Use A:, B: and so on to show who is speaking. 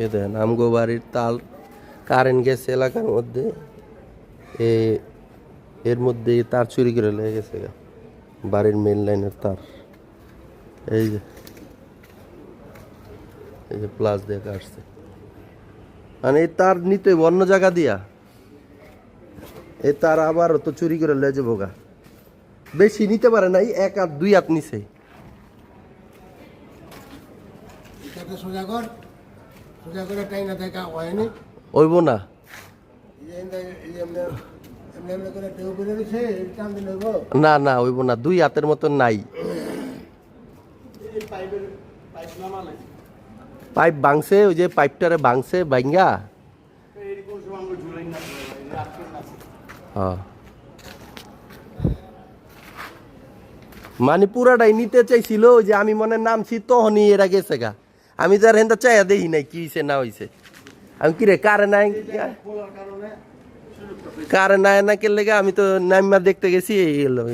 A: এ দেখেন আমগো বাড়ির তার কারেন্ট গেছে এলাকার মধ্যে, এর মধ্যে তার চুরি করে লেগে গেছে বাড়ির মেন লাইনের তার। এই যে প্লাস দিয়ে কাটছে, মানে এই তার নিতে অন্য জায়গা দিয়া, এই তার আবার তো চুরি করে লেগে যাবো গা। বেশি নিতে পারে নাই, 1 হাত 2 হাত নিছে। ওইব না, না না ওইব না, 2 হাতের মতন নাই। পাইপ ভাঙছে, ওই যে পাইপটারে ভাঙছে ভাঙ্গা। মানে পুরাটাই নিতে চাইছিল, ওই যে আমি মনে নামছি তখনই এরা গেছে গা। আমি যার হেন্দা চাইয়া দেখি নাই কি হয়েছে না হয়েছে। আমি কিরে কারে নাই, কারে নাই না কে লেগে আমি তো নাইমা দেখতে গেছি, এই এলো।